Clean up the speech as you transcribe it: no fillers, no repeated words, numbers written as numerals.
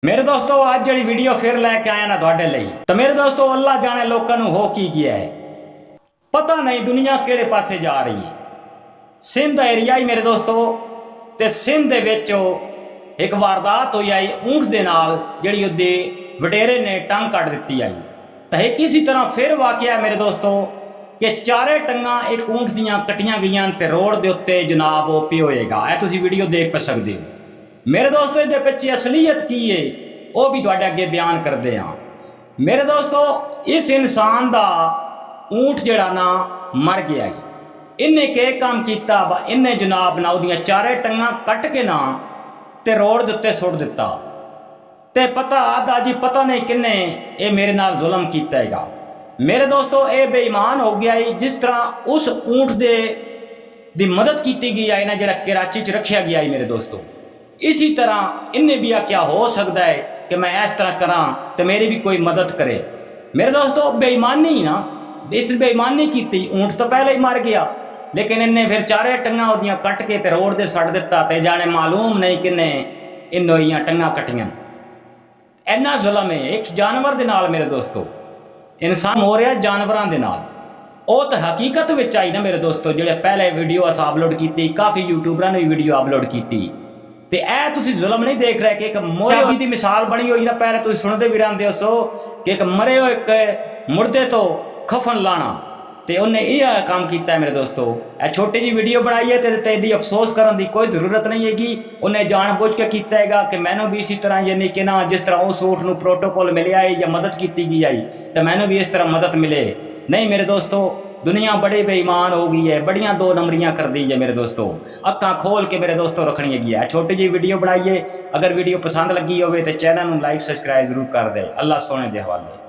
मेरे दोस्तों आज जी वीडियो फिर लैके आया ना थोड़े लिए। तो मेरे दोस्तों अल्लाह जाने लोगों को हो की गया है, पता नहीं दुनिया केड़े पासे जा रही है। सिंध एरिया ही मेरे दोस्तों, ते सिंध दे विच एक वारदात हुई आई ऊंट दे नाल जिहड़ी उहदे वडेरे ने टंग कट दित्ती आई। तो एक इसी तरह फिर वाकया मेरे दोस्तों कि चारे टंगा एक ऊंट दियां कटियां गईयां ते रोड दे उत्ते जनाब वो पे होएगा। यह तुसीं वीडियो देख सकते हो। मेरे दोस्तों इहदे पिछे असलीयत की है वह भी तुहाडे अगे बयान करते हैं। मेरे दोस्तों इस इंसान का ऊंट जिहड़ा ना मर गया है। इन्हें के काम किया, इन्हें जनाब ना उहदियां चारे टंगा कट के ना ते रोड दे उत्ते सुट दिता। ते पता आदा जी पता नहीं किन्ने ये मेरे नाल जुल्म किया है। मेरे दोस्तों ये बेईमान हो गया है। जिस तरह उस ऊंट दे दी मदद की गई है ना जिहड़ा कराची च रखा गया है मेरे दोस्तों, इसी तरह इन्हें भी क्या हो सकता है कि मैं इस तरह करा तो मेरी भी कोई मदद करे। मेरे दोस्तों बेईमानी ना, इस बेईमानी की ऊंट तो पहले ही मर गया, लेकिन इन्हें फिर चारे टंगा उहदियां कट के ते रोड दे सट दिता। ते जाने मालूम नहीं किन्ने इन्हों टंगा कटियां। इन्ना जुल्म है एक जानवर दे नाल मेरे दोस्तों। इंसान हो रहा जानवरों के नाल। वो तो हकीकत विच आई ना मेरे दोस्तों, जो पहले वीडियो अस अपलोड की, काफ़ी यूट्यूबरां ने भी वीडियो अपलोड की। तो यह तुसीं जुल्म नहीं देख रहे कि एक मोए की मिसाल बनी हुई ना। पहले तुसीं सुनते भी रहते हो सो कि एक मरे हुए एक मुर्दे तो खफन लाना, तो उन्हें यह काम किया मेरे दोस्तों। यह छोटी जी वीडियो बनाई है तो एडी अफसोस करने की कोई जरूरत नहीं है कि उन्हें जान बुझ के किया है कि मैंने भी इसी तरह यानी कि ना जिस तरह उस ऊँट को प्रोटोकॉल मिले है या मदद की गई है तो मैंने भी इस तरह मदद मिले। नहीं मेरे दोस्तों, दुनिया बड़ी बेईमान हो गई है, बड़ियां दो नंबरियां कर दी है मेरे दोस्तों। अक्खां खोल के मेरे दोस्तों रखनी है। छोटी जी वीडियो बनाइए। अगर वीडियो पसंद लगी हो तो चैनल को लाइक सब्सक्राइब जरूर कर दे। अल्लाह सोने के हवाले।